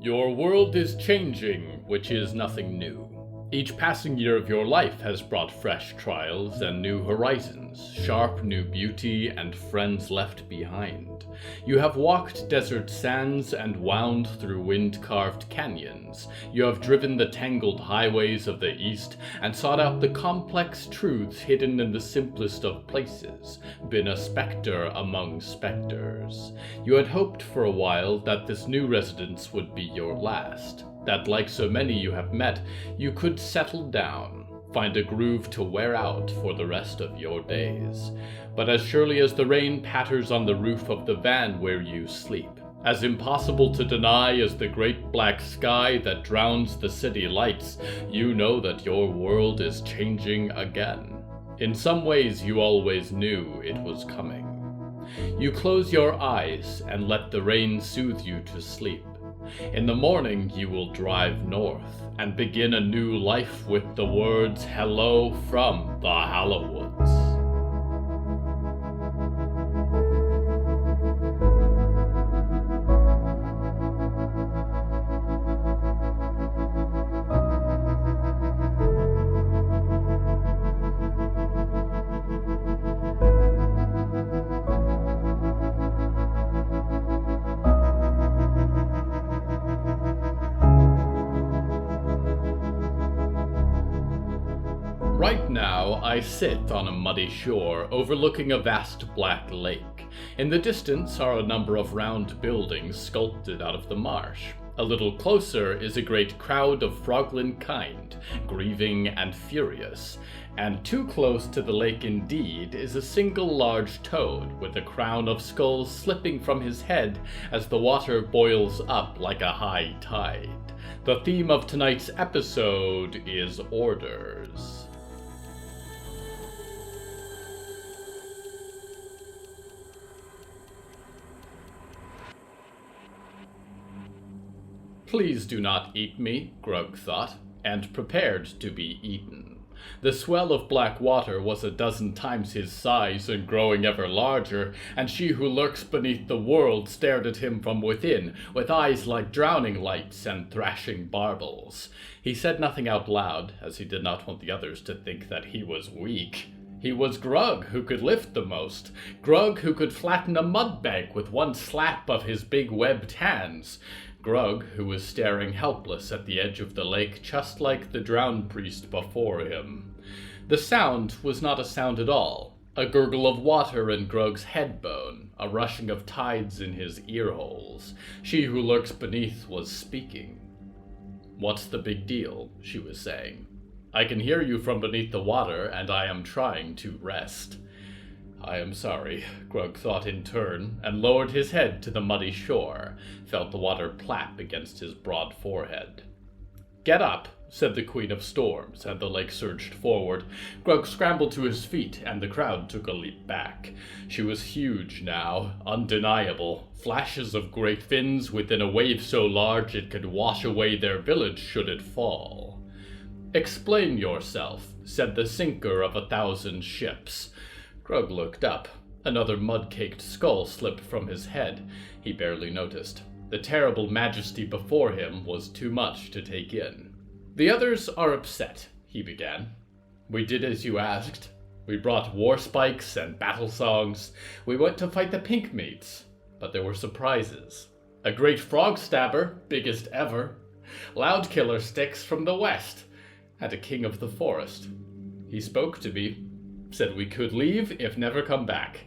Your world is changing, which is nothing new. Each passing year of your life has brought fresh trials and new horizons, sharp new beauty and friends left behind. You have walked desert sands and wound through wind-carved canyons. You have driven the tangled highways of the East and sought out the complex truths hidden in the simplest of places, been a specter among specters. You had hoped for a while that this new residence would be your last. That, like so many you have met, you could settle down, find a groove to wear out for the rest of your days. But as surely as the rain patters on the roof of the van where you sleep, as impossible to deny as the great black sky that drowns the city lights, you know that your world is changing again. In some ways you always knew it was coming. You close your eyes and let the rain soothe you to sleep. In the morning you will drive north and begin a new life with the words "Hello from the Hallowoods." Right now, I sit on a muddy shore overlooking a vast black lake. In the distance are a number of round buildings sculpted out of the marsh. A little closer is a great crowd of froglin kind, grieving and furious. And too close to the lake indeed is a single large toad with a crown of skulls slipping from his head as the water boils up like a high tide. The theme of tonight's episode is orders. Please do not eat me, Grug thought, and prepared to be eaten. The swell of black water was a dozen times his size and growing ever larger, and she who lurks beneath the world stared at him from within, with eyes like drowning lights and thrashing barbels. He said nothing out loud, as he did not want the others to think that he was weak. He was Grug, who could lift the most. Grug, who could flatten a mud bank with one slap of his big webbed hands. Grug, who was staring helpless at the edge of the lake, just like the drowned priest before him. The sound was not a sound at all. A gurgle of water in Grug's head bone, a rushing of tides in his ear holes. She who lurks beneath was speaking. "What's the big deal?" she was saying. "I can hear you from beneath the water, and I am trying to rest." "I am sorry," Grug thought in turn, and lowered his head to the muddy shore, felt the water plap against his broad forehead. "Get up," said the Queen of Storms, and the lake surged forward. Grug scrambled to his feet, and the crowd took a leap back. She was huge now, undeniable, flashes of great fins within a wave so large it could wash away their village should it fall. "Explain yourself," said the sinker of 1,000 ships. Grug looked up. Another mud-caked skull slipped from his head. He barely noticed. The terrible majesty before him was too much to take in. "The others are upset," he began. "We did as you asked. We brought war spikes and battle songs. We went to fight the pink meats. But there were surprises. A great frog stabber, biggest ever. Loud killer sticks from the west. And a king of the forest. He spoke to me. Said we could leave if never come back.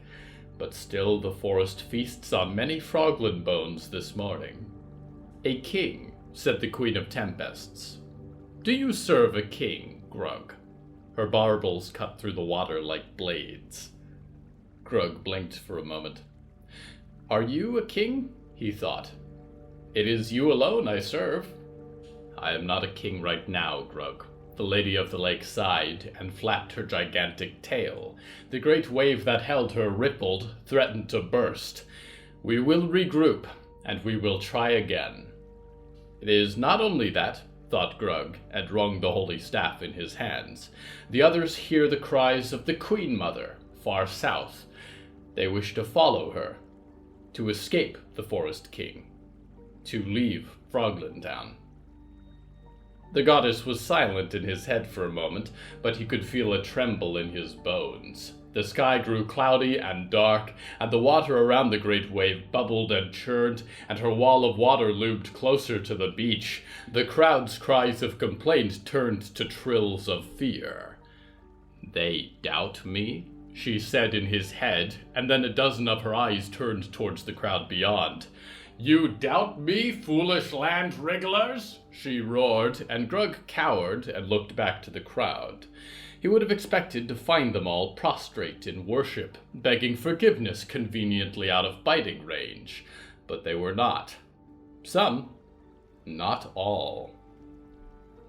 But still the forest feasts on many froglin bones this morning." "A king," said the Queen of Tempests. "Do you serve a king, Grug?" Her barbels cut through the water like blades. Grug blinked for a moment. "Are you a king?" he thought. "It is you alone I serve." "I am not a king right now, Grug." The Lady of the Lake sighed and flapped her gigantic tail. The great wave that held her rippled, threatened to burst. "We will regroup, and we will try again." "It is not only that," thought Grug, and wrung the holy staff in his hands. "The others hear the cries of the Queen Mother, far south. They wish to follow her, to escape the Forest King. to leave Frogland Town. The goddess was silent in his head for a moment, but he could feel a tremble in his bones. The sky grew cloudy and dark, and the water around the great wave bubbled and churned, and her wall of water loomed closer to the beach. The crowd's cries of complaint turned to trills of fear. "They doubt me?" she said in his head, and then a dozen of her eyes turned towards the crowd beyond. "You doubt me, foolish land wrigglers?" she roared, and Grug cowered and looked back to the crowd. He would have expected to find them all prostrate in worship, begging forgiveness conveniently out of biting range, but they were not. Some, not all.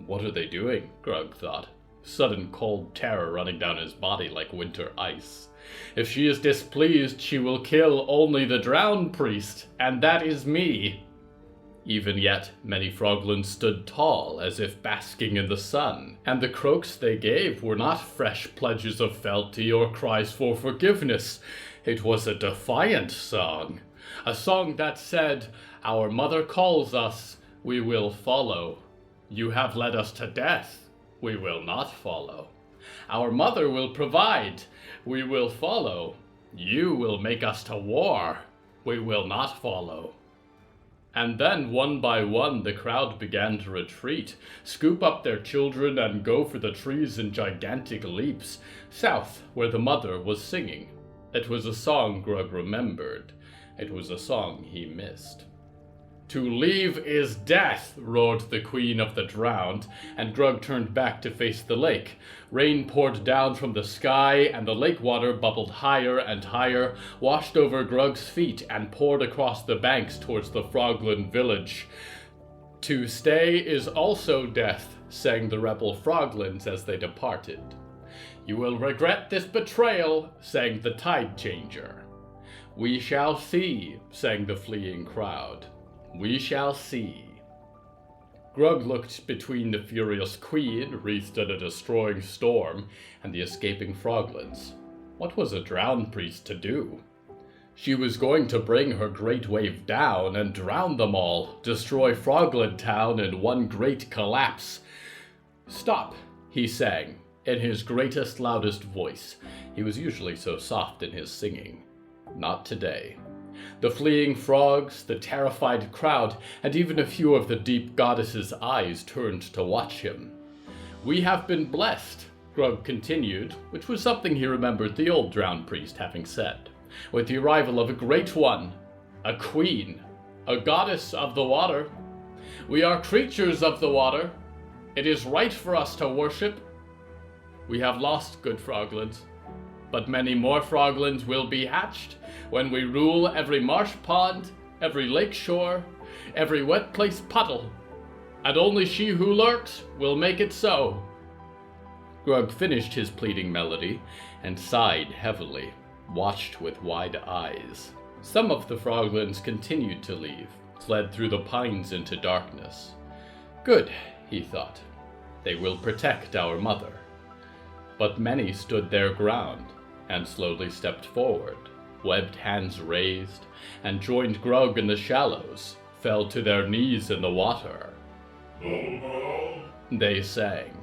What are they doing? Grug thought, sudden cold terror running down his body like winter ice. If she is displeased, she will kill only the drowned priest, and that is me. Even yet, many Froglands stood tall, as if basking in the sun, and the croaks they gave were not fresh pledges of fealty or cries for forgiveness. It was a defiant song, a song that said, "Our mother calls us, we will follow. You have led us to death, we will not follow. Our mother will provide, we will follow. You will make us to war, we will not follow." And then, one by one, the crowd began to retreat, scoop up their children, and go for the trees in gigantic leaps, south, where the mother was singing. It was a song Grug remembered. It was a song he missed. "To leave is death," roared the Queen of the Drowned, and Grug turned back to face the lake. Rain poured down from the sky, and the lake water bubbled higher and higher, washed over Grug's feet, and poured across the banks towards the Frogland village. "To stay is also death," sang the rebel Froglands as they departed. "You will regret this betrayal," sang the Tide Changer. "We shall see," sang the fleeing crowd. "We shall see." Grug looked between the furious queen, wreathed in a destroying storm, and the escaping Froglands. What was a drowned priest to do? She was going to bring her great wave down and drown them all, destroy Frogland Town in one great collapse. "Stop," he sang, in his greatest, loudest voice. He was usually so soft in his singing. Not today. The fleeing frogs, the terrified crowd, and even a few of the deep goddess's eyes turned to watch him. "We have been blessed," Grug continued, which was something he remembered the old drowned priest having said, "with the arrival of a great one, a queen, a goddess of the water. We are creatures of the water. It is right for us to worship. We have lost good Froglands, but many more Froglands will be hatched when we rule every marsh pond, every lake shore, every wet place puddle, and only she who lurks will make it so." Grug finished his pleading melody and sighed heavily, watched with wide eyes. Some of the Froglands continued to leave, fled through the pines into darkness. Good, he thought. They will protect our mother. But many stood their ground and slowly stepped forward, webbed hands raised, and joined Grug in the shallows, fell to their knees in the water. They sang.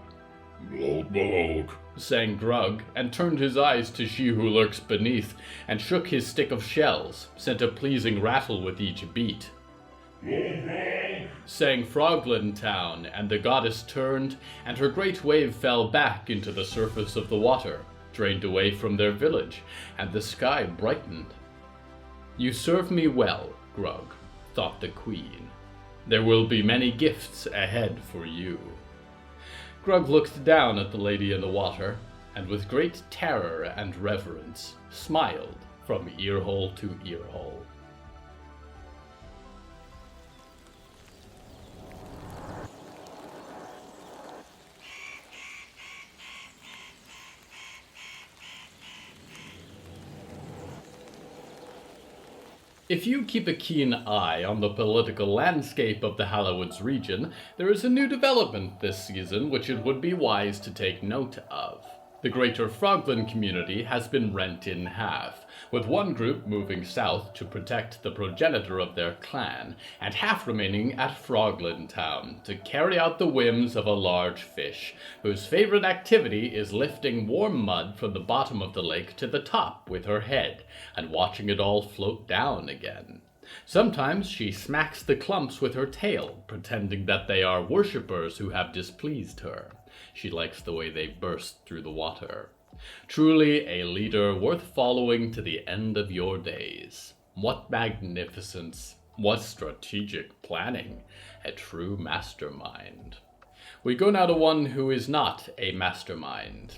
"Blog," sang Grug, and turned his eyes to she who lurks beneath, and shook his stick of shells, sent a pleasing rattle with each beat. Sang Frogland Town, and the goddess turned, and her great wave fell back into the surface of the water, drained away from their village, and the sky brightened. "You serve me well, Grug," thought the queen. "There will be many gifts ahead for you." Grug looked down at the lady in the water, and with great terror and reverence, smiled from earhole to earhole. If you keep a keen eye on the political landscape of the Hallowoods region, there is a new development this season which it would be wise to take note of. The greater Frogland community has been rent in half, with one group moving south to protect the progenitor of their clan, and half remaining at Frogland Town to carry out the whims of a large fish, whose favorite activity is lifting warm mud from the bottom of the lake to the top with her head, and watching it all float down again. Sometimes she smacks the clumps with her tail, pretending that they are worshippers who have displeased her. She likes the way they burst through the water. Truly a leader worth following to the end of your days. What magnificence! What strategic planning! A true mastermind. We go now to one who is not a mastermind.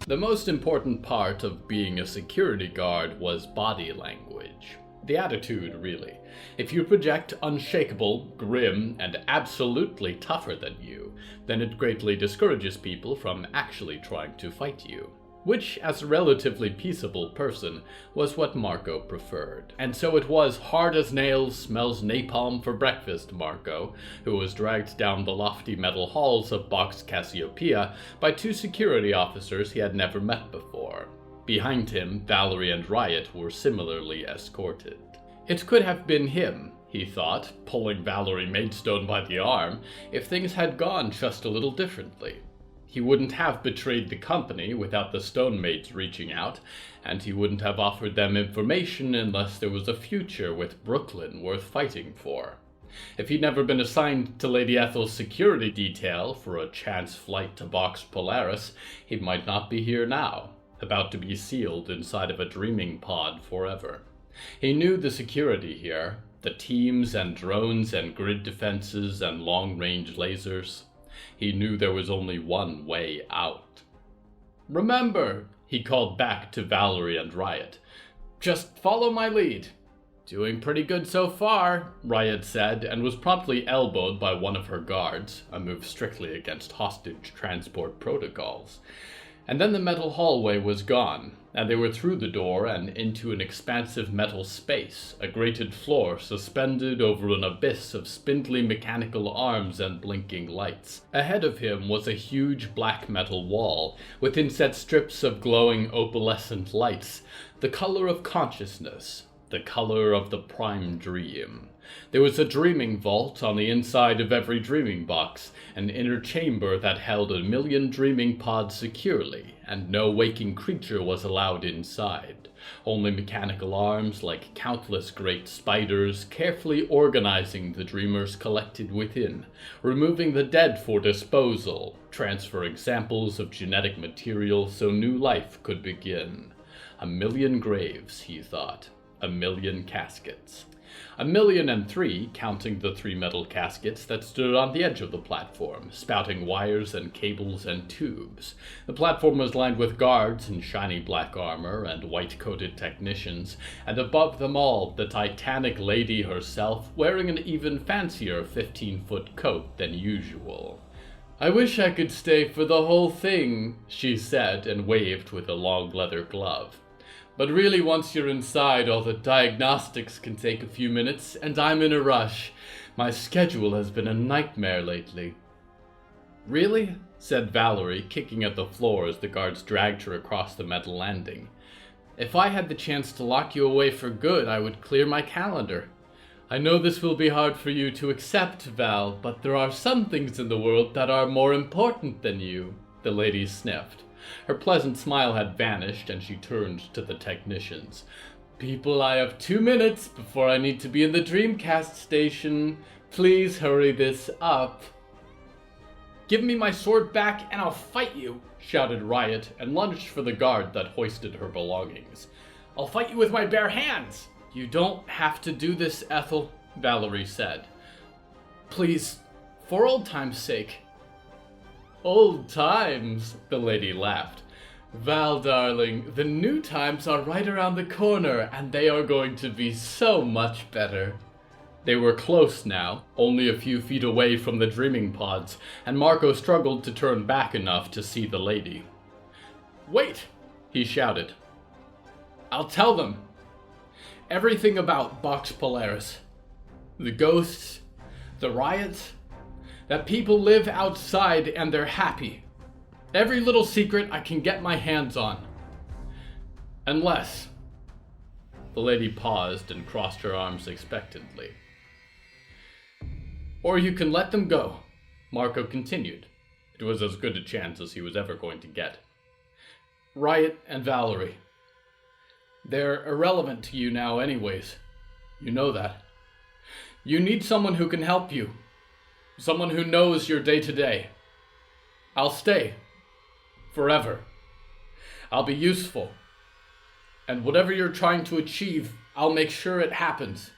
The most important part of being a security guard was body language. The attitude, really. If you project unshakable, grim, and absolutely tougher than you, then it greatly discourages people from actually trying to fight you. Which, as a relatively peaceable person, was what Marco preferred. And so it was hard as nails, smells napalm for breakfast, Marco, who was dragged down the lofty metal halls of Box Cassiopeia by two security officers he had never met before. Behind him, Valerie and Riot were similarly escorted. It could have been him, he thought, pulling Valerie Maidstone by the arm, if things had gone just a little differently. He wouldn't have betrayed the company without the stone maids reaching out, and he wouldn't have offered them information unless there was a future with Brooklyn worth fighting for. If he'd never been assigned to Lady Ethel's security detail for a chance flight to Box Polaris, he might not be here now, about to be sealed inside of a dreaming pod forever. He knew the security here, the teams and drones and grid defenses and long-range lasers. He knew there was only one way out. "Remember," he called back to Valerie and Riot, "just follow my lead." "Doing pretty good so far," Riot said, and was promptly elbowed by one of her guards, a move strictly against hostage transport protocols. And then the metal hallway was gone, and they were through the door and into an expansive metal space, a grated floor suspended over an abyss of spindly mechanical arms and blinking lights. Ahead of him was a huge black metal wall, with inset strips of glowing opalescent lights, the color of consciousness, the color of the prime dream. There was a dreaming vault on the inside of every dreaming box, an inner chamber that held 1,000,000 dreaming pods securely, and no waking creature was allowed inside. Only mechanical arms, like countless great spiders, carefully organizing the dreamers collected within, removing the dead for disposal, transferring samples of genetic material so new life could begin. 1,000,000 graves, he thought. 1,000,000 caskets. 1,000,003, counting the 3 metal caskets that stood on the edge of the platform, spouting wires and cables and tubes. The platform was lined with guards in shiny black armor and white-coated technicians, and above them all, the Titanic lady herself, wearing an even fancier 15-foot coat than usual. "I wish I could stay for the whole thing," she said, and waved with a long leather glove. "But really, once you're inside, all the diagnostics can take a few minutes, and I'm in a rush. My schedule has been a nightmare lately." "Really?" said Valerie, kicking at the floor as the guards dragged her across the metal landing. "If I had the chance to lock you away for good, I would clear my calendar. I know this will be hard for you to accept, Val, but there are some things in the world that are more important than you," the lady sniffed. Her pleasant smile had vanished, and she turned to the technicians. "People, I have 2 minutes before I need to be in the Dreamcast station. Please hurry this up." "Give me my sword back and I'll fight you," shouted Riot, and lunged for the guard that hoisted her belongings. "I'll fight you with my bare hands." "You don't have to do this, Ethel," Valerie said. "Please, for old time's sake." "Old times," the lady laughed. "Val, darling, the new times are right around the corner, and they are going to be so much better." They were close now, only a few feet away from the dreaming pods, and Marco struggled to turn back enough to see the lady. "Wait!" he shouted. "I'll tell them. Everything about Box Polaris. The ghosts, the riots, that people live outside and they're happy. Every little secret I can get my hands on. Unless..." The lady paused and crossed her arms expectantly. "Or you can let them go," Marco continued. It was as good a chance as he was ever going to get. "Riot and Valerie. They're irrelevant to you now anyways. You know that. You need someone who can help you. Someone who knows your day-to-day. I'll stay. Forever. I'll be useful. And whatever you're trying to achieve, I'll make sure it happens.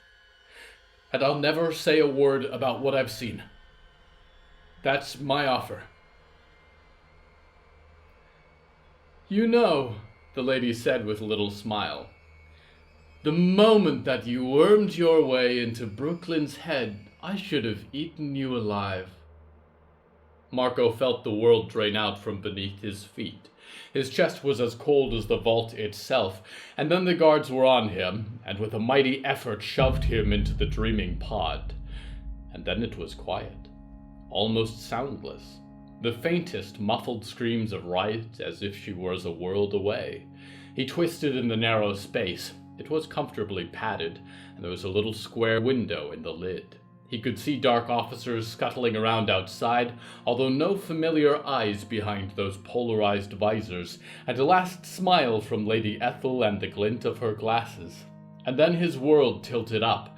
And I'll never say a word about what I've seen. That's my offer." "You know," the lady said with a little smile, "the moment that you wormed your way into Brooklyn's head, I should have eaten you alive." Marco felt the world drain out from beneath his feet. His chest was as cold as the vault itself, and then the guards were on him, and with a mighty effort shoved him into the dreaming pod. And then it was quiet, almost soundless. The faintest muffled screams of Riot as if she was a world away. He twisted in the narrow space. It was comfortably padded, and there was a little square window in the lid. He could see dark officers scuttling around outside, although no familiar eyes behind those polarized visors, and a last smile from Lady Ethel and the glint of her glasses. And then his world tilted up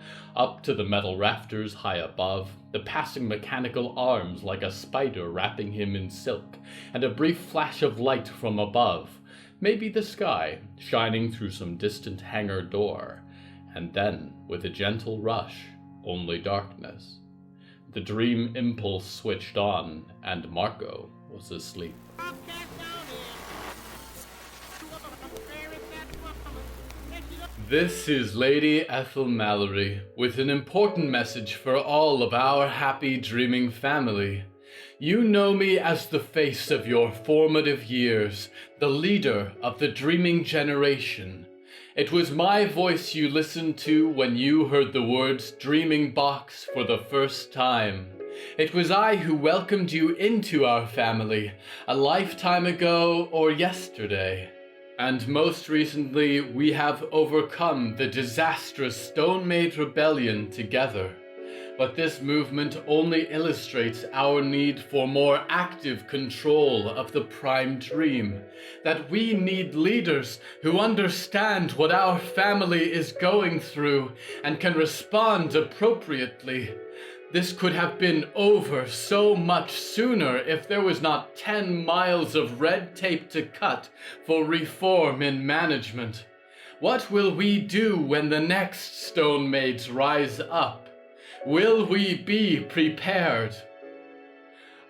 to the metal rafters high above, the passing mechanical arms like a spider wrapping him in silk, and a brief flash of light from above, maybe the sky, shining through some distant hangar door, and then, with a gentle rush, only darkness. The dream impulse switched on, and Marco was asleep. This is Lady Ethel Mallory, with an important message for all of our happy dreaming family. You know me as the face of your formative years, the leader of the dreaming generation. It was my voice you listened to when you heard the words Dreaming Box for the first time. It was I who welcomed you into our family, a lifetime ago or yesterday. And most recently, we have overcome the disastrous Stone-Maid Rebellion together. But this movement only illustrates our need for more active control of the Prime Dream. That we need leaders who understand what our family is going through and can respond appropriately. This could have been over so much sooner if there was not 10 miles of red tape to cut for reform in management. What will we do when the next Stone Maids rise up? Will we be prepared?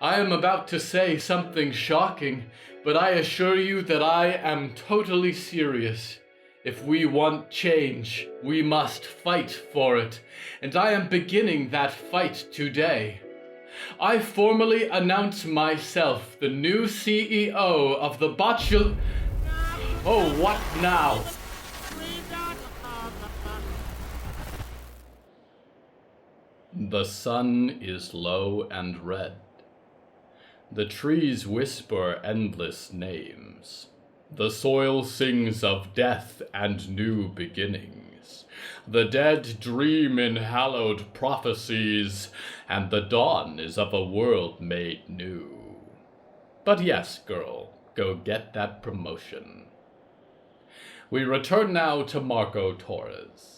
I am about to say something shocking, but I assure you that I am totally serious. If we want change, we must fight for it, and I am beginning that fight today. I formally announce myself the new CEO of the Botchel... Oh, what now? The sun is low and red. The trees whisper endless names. The soil sings of death and new beginnings. The dead dream in hallowed prophecies, and the dawn is of a world made new. But yes, girl, go get that promotion. We return now to Marco Torres.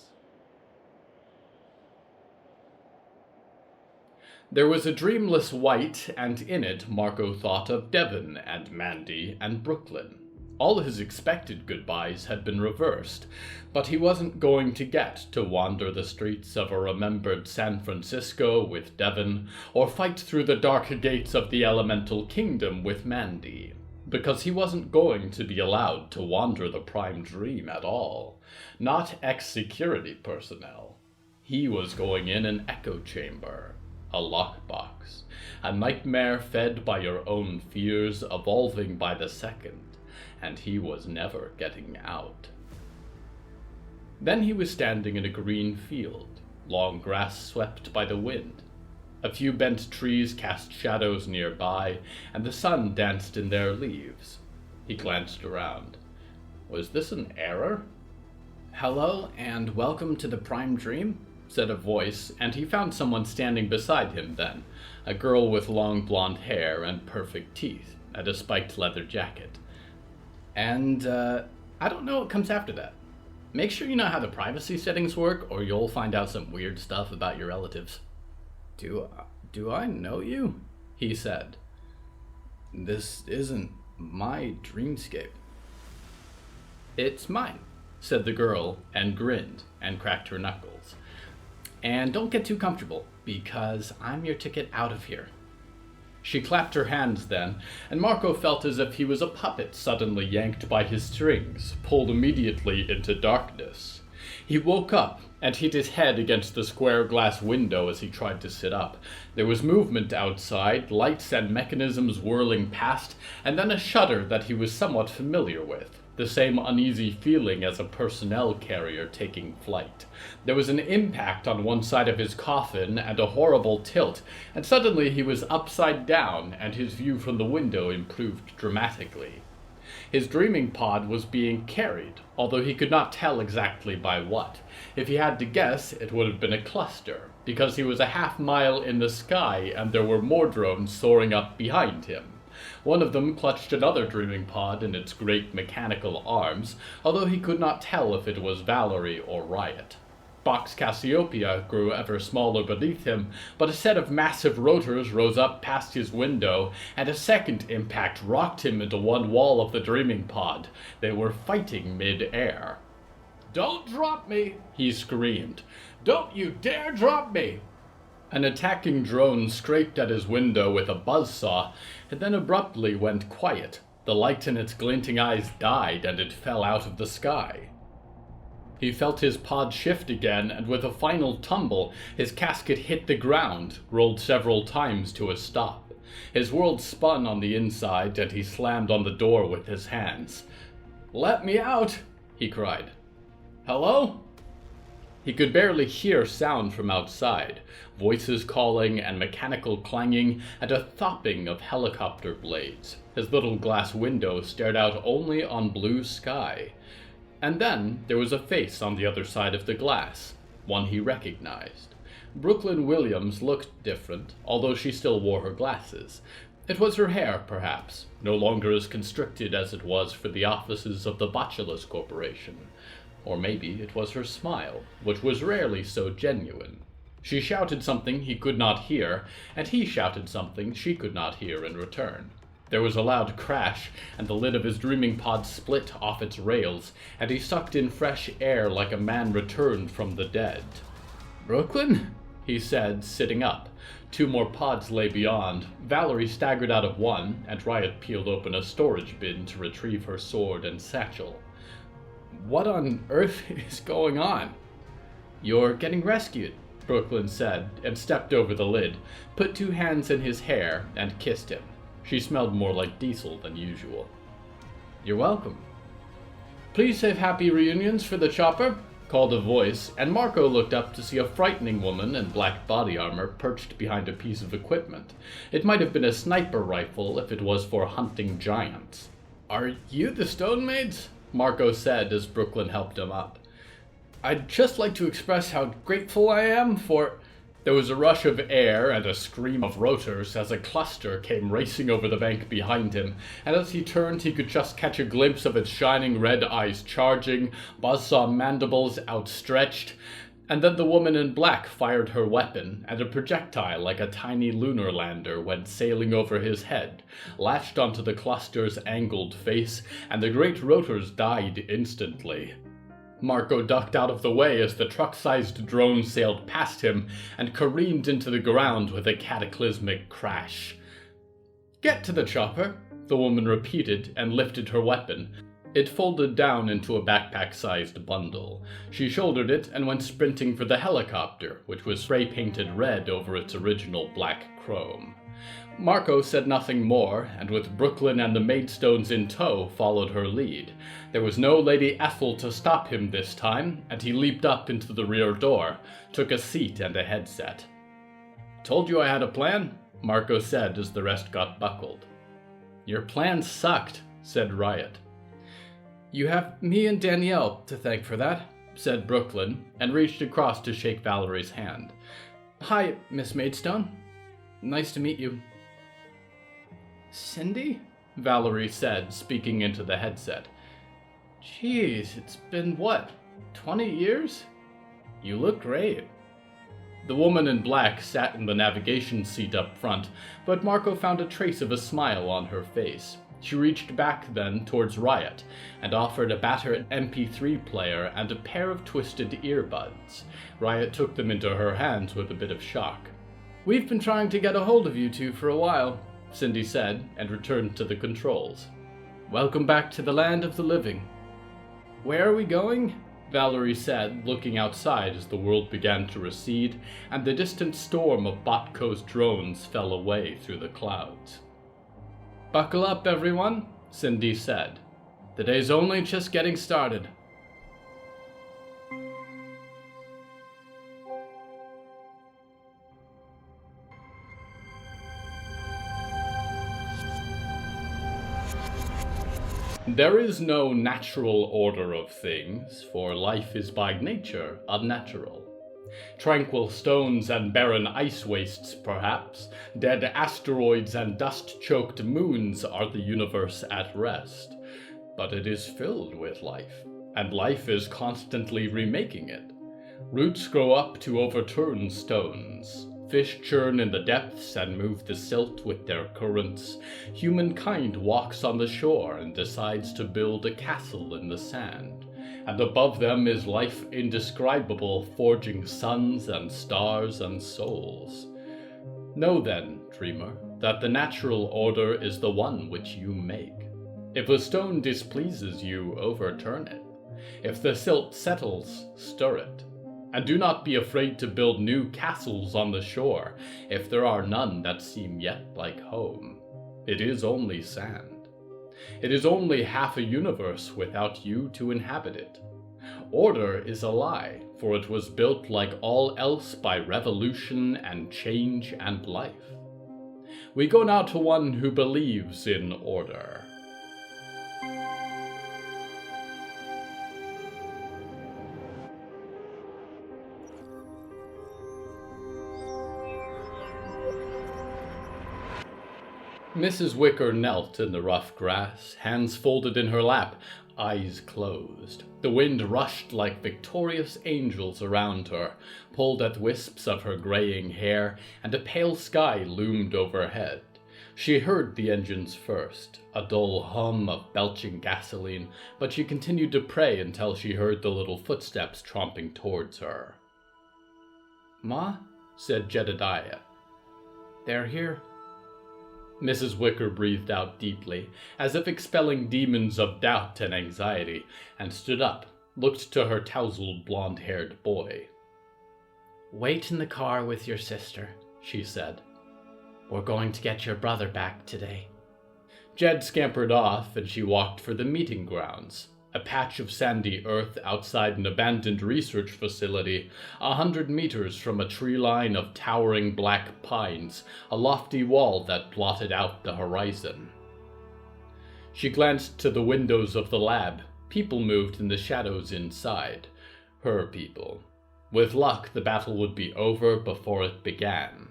There was a dreamless white, and in it Marco thought of Devon and Mandy and Brooklyn. All his expected goodbyes had been reversed, but he wasn't going to get to wander the streets of a remembered San Francisco with Devon, or fight through the dark gates of the Elemental Kingdom with Mandy, because he wasn't going to be allowed to wander the Prime Dream at all, not ex-security personnel. He was going in an echo chamber, a lockbox, a nightmare fed by your own fears, evolving by the second, and he was never getting out. Then he was standing in a green field, long grass swept by the wind. A few bent trees cast shadows nearby, and the sun danced in their leaves. He glanced around. Was this an error? "Hello, and welcome to the Prime Dream," said a voice, and he found someone standing beside him then, a girl with long blonde hair and perfect teeth, and a spiked leather jacket. "And, I don't know what comes after that. Make sure you know how the privacy settings work, or you'll find out some weird stuff about your relatives." Do I know you?" he said. "This isn't my dreamscape." "It's mine," said the girl, and grinned, and cracked her knuckles. "And don't get too comfortable, because I'm your ticket out of here." She clapped her hands then, and Marco felt as if he was a puppet suddenly yanked by his strings, pulled immediately into darkness. He woke up and hit his head against the square glass window as he tried to sit up. There was movement outside, lights and mechanisms whirling past, and then a shudder that he was somewhat familiar with, the same uneasy feeling as a personnel carrier taking flight. There was an impact on one side of his coffin and a horrible tilt, and suddenly he was upside down, and his view from the window improved dramatically. His dreaming pod was being carried, although he could not tell exactly by what. If he had to guess, it would have been a cluster, because he was a half-mile in the sky and there were more drones soaring up behind him. One of them clutched another dreaming pod in its great mechanical arms, although he could not tell if it was Valerie or Riot. Box Cassiopeia grew ever smaller beneath him, but a set of massive rotors rose up past his window, and a second impact rocked him into one wall of the dreaming pod. They were fighting mid-air. "Don't drop me!" he screamed. "Don't you dare drop me!" An attacking drone scraped at his window with a buzzsaw, and then abruptly went quiet. The light in its glinting eyes died, and it fell out of the sky. He felt his pod shift again, and with a final tumble, his casket hit the ground, rolled several times to a stop. His world spun on the inside, and he slammed on the door with his hands. "Let me out!" he cried. "Hello?" He could barely hear sound from outside, voices calling and mechanical clanging and a thopping of helicopter blades. His little glass window stared out only on blue sky. And then there was a face on the other side of the glass, one he recognized. Brooklyn Williams looked different, although she still wore her glasses. It was her hair, perhaps, no longer as constricted as it was for the offices of the Botulus Corporation. Or maybe it was her smile, which was rarely so genuine. She shouted something he could not hear, and he shouted something she could not hear in return. There was a loud crash, and the lid of his dreaming pod split off its rails, and he sucked in fresh air like a man returned from the dead. "Brooklyn?" he said, sitting up. Two more pods lay beyond. Valerie staggered out of one, and Riot peeled open a storage bin to retrieve her sword and satchel. "What on earth is going on?" "You're getting rescued," Brooklyn said, and stepped over the lid, put two hands in his hair, and kissed him. She smelled more like diesel than usual. "You're welcome." "Please save happy reunions for the chopper," called a voice, and Marco looked up to see a frightening woman in black body armor perched behind a piece of equipment. It might have been a sniper rifle if it was for hunting giants. "Are you the Stone Maids?" Marco said as Brooklyn helped him up. "I'd just like to express how grateful I am for—" There was a rush of air and a scream of rotors as a cluster came racing over the bank behind him, and as he turned he could just catch a glimpse of its shining red eyes charging, buzzsaw mandibles outstretched, and then the woman in black fired her weapon, and a projectile like a tiny lunar lander went sailing over his head, latched onto the cluster's angled face, and the great rotors died instantly. Marco ducked out of the way as the truck-sized drone sailed past him and careened into the ground with a cataclysmic crash. "Get to the chopper," the woman repeated and lifted her weapon. It folded down into a backpack-sized bundle. She shouldered it and went sprinting for the helicopter, which was spray-painted red over its original black chrome. Marco said nothing more, and with Brooklyn and the Maidstones in tow, followed her lead. There was no Lady Ethel to stop him this time, and he leaped up into the rear door, took a seat and a headset. "Told you I had a plan," Marco said as the rest got buckled. "Your plan sucked," said Riot. "You have me and Danielle to thank for that," said Brooklyn, and reached across to shake Valerie's hand. "Hi, Miss Maidstone. Nice to meet you." "Cindy?" Valerie said, speaking into the headset. "Geez, it's been, 20 years? You look great." The woman in black sat in the navigation seat up front, but Marco found a trace of a smile on her face. She reached back then towards Riot, and offered a battered MP3 player and a pair of twisted earbuds. Riot took them into her hands with a bit of shock. "We've been trying to get a hold of you two for a while," Cindy said, and returned to the controls. "Welcome back to the land of the living." "Where are we going?" Valerie said, looking outside as the world began to recede, and the distant storm of Botco's drones fell away through the clouds. "Buckle up, everyone," Cindy said. "The day's only just getting started." There is no natural order of things, for life is by nature unnatural. Tranquil stones and barren ice wastes, perhaps, dead asteroids and dust-choked moons are the universe at rest. But it is filled with life, and life is constantly remaking it. Roots grow up to overturn stones. Fish churn in the depths and move the silt with their currents. Humankind walks on the shore and decides to build a castle in the sand. And above them is life indescribable, forging suns and stars and souls. Know then, dreamer, that the natural order is the one which you make. If a stone displeases you, overturn it. If the silt settles, stir it. And do not be afraid to build new castles on the shore, if there are none that seem yet like home. It is only sand. It is only half a universe without you to inhabit it. Order is a lie, for it was built like all else by revolution and change and life. We go now to one who believes in order. Mrs. Wicker knelt in the rough grass, hands folded in her lap, eyes closed. The wind rushed like victorious angels around her, pulled at wisps of her graying hair, and a pale sky loomed overhead. She heard the engines first, a dull hum of belching gasoline, but she continued to pray until she heard the little footsteps tromping towards her. "Ma," said Jedediah. "They're here." Mrs. Wicker breathed out deeply, as if expelling demons of doubt and anxiety, and stood up, looked to her tousled blonde-haired boy. "Wait in the car with your sister," she said. "We're going to get your brother back today." Jed scampered off, and she walked for the meeting grounds, a patch of sandy earth outside an abandoned research facility, 100 meters from a tree line of towering black pines, a lofty wall that blotted out the horizon. She glanced to the windows of the lab. People moved in the shadows inside. Her people. With luck, the battle would be over before it began.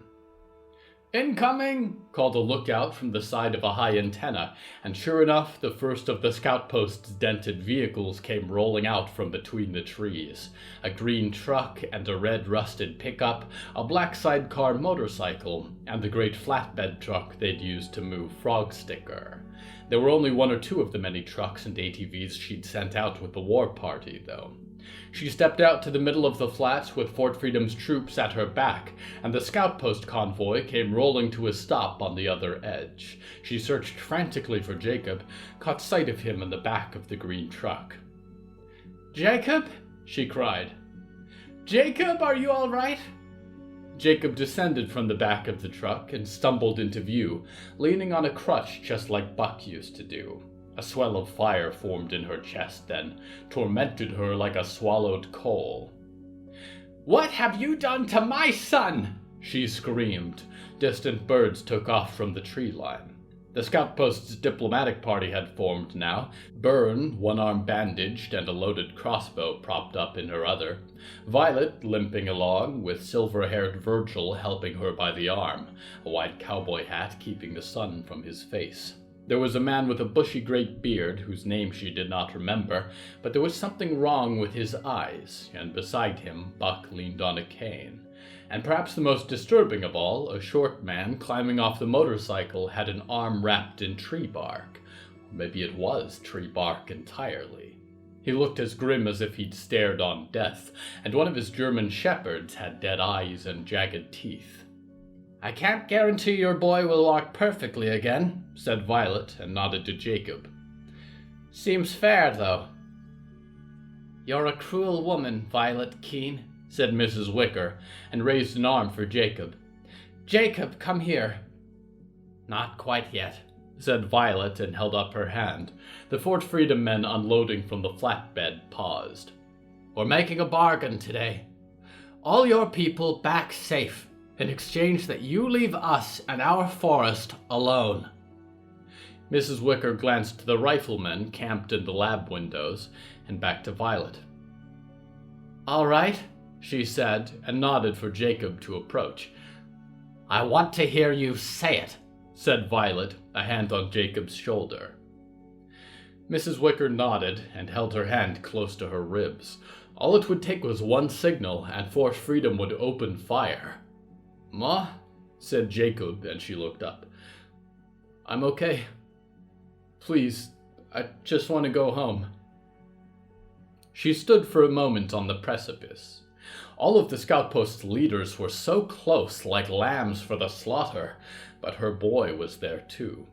"Incoming!" called a lookout from the side of a high antenna, and sure enough, the first of the scout post's dented vehicles came rolling out from between the trees. A green truck and a red rusted pickup, a black sidecar motorcycle, and the great flatbed truck they'd used to move Frog Sticker. There were only one or two of the many trucks and ATVs she'd sent out with the war party, though. She stepped out to the middle of the flats with Fort Freedom's troops at her back, and the scout post convoy came rolling to a stop on the other edge. She searched frantically for Jacob, caught sight of him in the back of the green truck. "Jacob?" she cried. "Jacob, are you all right?" Jacob descended from the back of the truck and stumbled into view, leaning on a crutch just like Buck used to do. A swell of fire formed in her chest then, tormented her like a swallowed coal. "What have you done to my son?" she screamed. Distant birds took off from the tree line. The scout post's diplomatic party had formed now. Byrne, one arm bandaged and a loaded crossbow propped up in her other. Violet limping along, with silver-haired Virgil helping her by the arm, a white cowboy hat keeping the sun from his face. There was a man with a bushy great beard, whose name she did not remember, but there was something wrong with his eyes, and beside him Buck leaned on a cane. And perhaps the most disturbing of all, a short man climbing off the motorcycle had an arm wrapped in tree bark. Maybe it was tree bark entirely. He looked as grim as if he'd stared on death, and one of his German shepherds had dead eyes and jagged teeth. "I can't guarantee your boy will walk perfectly again," said Violet, and nodded to Jacob. "Seems fair, though." "You're a cruel woman, Violet Keene," said Mrs. Wicker, and raised an arm for Jacob. "Jacob, come here." "Not quite yet," said Violet, and held up her hand. The Fort Freedom men unloading from the flatbed paused. "We're making a bargain today. All your people back safe, in exchange that you leave us and our forest alone." Mrs. Wicker glanced to the riflemen camped in the lab windows, and back to Violet. "All right," she said, and nodded for Jacob to approach. "I want to hear you say it," said Violet, a hand on Jacob's shoulder. Mrs. Wicker nodded and held her hand close to her ribs. All it would take was one signal, and Fort Freedom would open fire. "Ma," said Jacob, and she looked up. "I'm okay. Please, I just want to go home." She stood for a moment on the precipice. All of the scout post's leaders were so close, like lambs for the slaughter, but her boy was there too.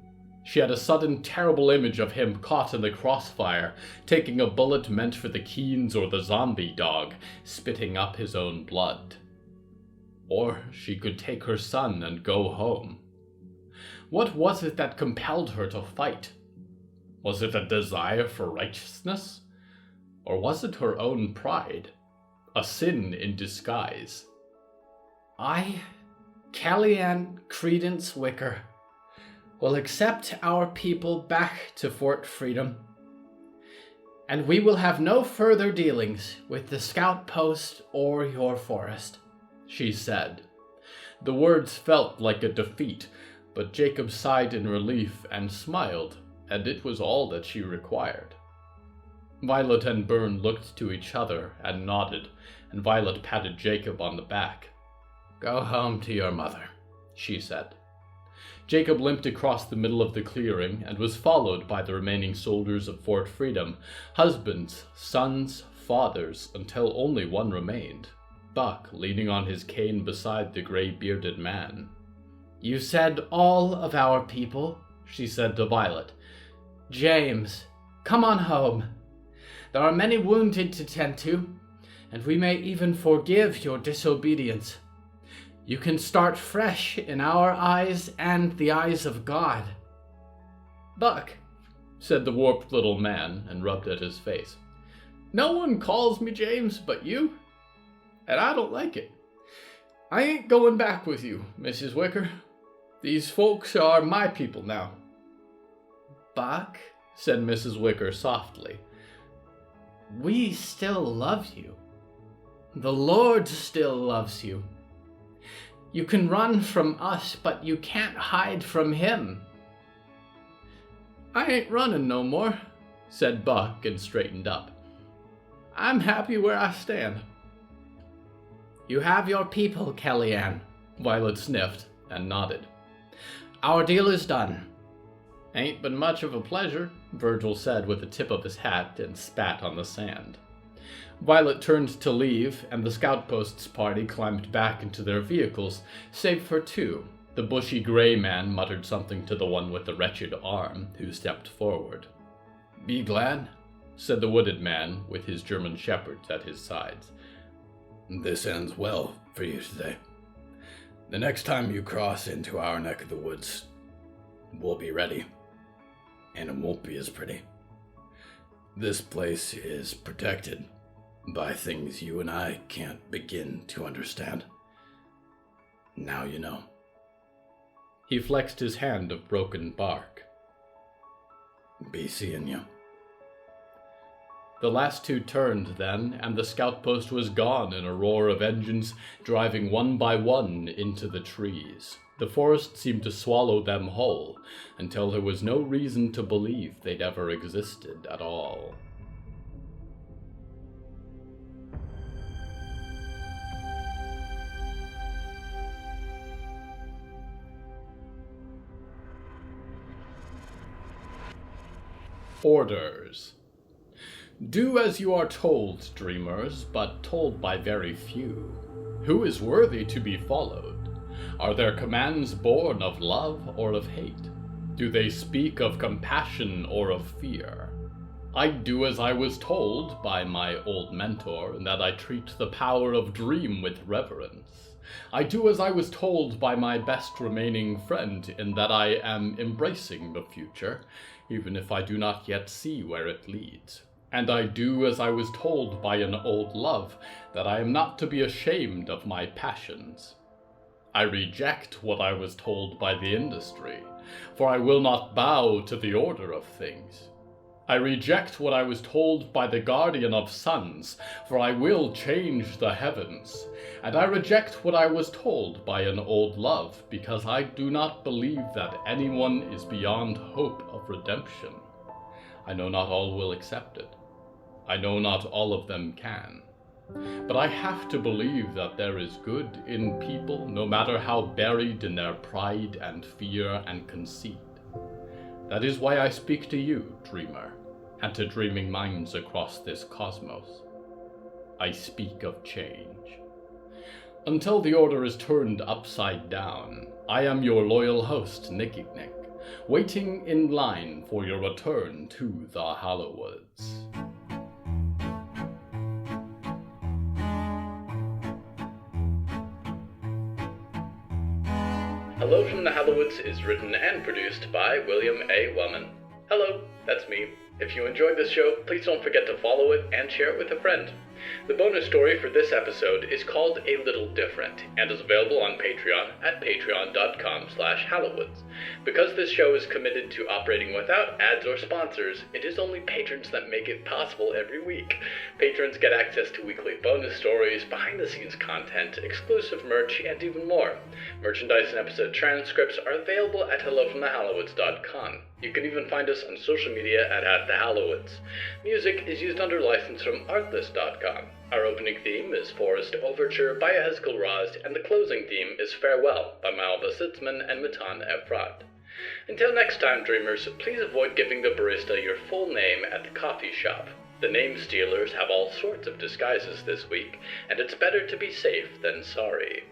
She had a sudden terrible image of him caught in the crossfire, taking a bullet meant for the Keens or the zombie dog, spitting up his own blood. Or she could take her son and go home. What was it that compelled her to fight? Was it a desire for righteousness? Or was it her own pride? A sin in disguise. "I, Kellyanne Credence Wicker, will accept our people back to Fort Freedom, and we will have no further dealings with the scout post or your forest," she said. The words felt like a defeat, but Jacob sighed in relief and smiled, and it was all that she required. Violet and Byrne looked to each other and nodded, and Violet patted Jacob on the back. "Go home to your mother," she said. Jacob limped across the middle of the clearing and was followed by the remaining soldiers of Fort Freedom, husbands, sons, fathers, until only one remained, Buck leaning on his cane beside the gray-bearded man. "You said all of our people," she said to Violet. "James, come on home. There are many wounded to tend to, and we may even forgive your disobedience. You can start fresh in our eyes and the eyes of God." "Buck," said the warped little man, and rubbed at his face. "No one calls me James but you, and I don't like it. I ain't going back with you, Mrs. Wicker. These folks are my people now." "Buck," said Mrs. Wicker softly, "we still love you. The Lord still loves you. You can run from us, but you can't hide from him." "I ain't running no more," said Buck, and straightened up. "I'm happy where I stand." "You have your people, Kellyanne," Violet sniffed and nodded. "Our deal is done." "Ain't been much of a pleasure," Virgil said with the tip of his hat and spat on the sand. Violet turned to leave, and the scout post's party climbed back into their vehicles, save for two. The bushy gray man muttered something to the one with the wretched arm, who stepped forward. "Be glad," said the wooded man, with his German shepherds at his sides. "This ends well for you today. The next time you cross into our neck of the woods, we'll be ready, and it won't be as pretty. This place is protected by things you and I can't begin to understand. Now you know." He flexed his hand of broken bark. "Be seeing you." The last two turned then, and the scout post was gone in a roar of engines, driving one by one into the trees. The forest seemed to swallow them whole, until there was no reason to believe they'd ever existed at all. Orders. Do as you are told, dreamers, but told by very few. Who is worthy to be followed? Are their commands born of love or of hate? Do they speak of compassion or of fear? I do as I was told by my old mentor, in that I treat the power of dream with reverence. I do as I was told by my best remaining friend, in that I am embracing the future, even if I do not yet see where it leads. And I do as I was told by an old love, that I am not to be ashamed of my passions. I reject what I was told by the industry, for I will not bow to the order of things. I reject what I was told by the guardian of suns, for I will change the heavens. And I reject what I was told by an old love, because I do not believe that anyone is beyond hope of redemption. I know not all will accept it. I know not all of them can. But I have to believe that there is good in people, no matter how buried in their pride and fear and conceit. That is why I speak to you, dreamer, and to dreaming minds across this cosmos. I speak of change. Until the order is turned upside down, I am your loyal host, Nicky Nick, waiting in line for your return to the Hallowoods. Hello from the Hallowoods is written and produced by William A. Wellman. Hello, that's me. If you enjoyed this show, please don't forget to follow it and share it with a friend. The bonus story for this episode is called A Little Different and is available on Patreon at patreon.com/Hallowoods. Because this show is committed to operating without ads or sponsors, it is only patrons that make it possible every week. Patrons get access to weekly bonus stories, behind-the-scenes content, exclusive merch, and even more. Merchandise and episode transcripts are available at hellofromthehallowoods.com. You can even find us on social media at @thehallowoods. Music is used under license from artlist.com. Our opening theme is Forest Overture by Yehezkel Raz, and the closing theme is Farewell by Belsitzman and Matan Ephrat. Until next time, dreamers, please avoid giving the barista your full name at the coffee shop. The name stealers have all sorts of disguises this week, and it's better to be safe than sorry.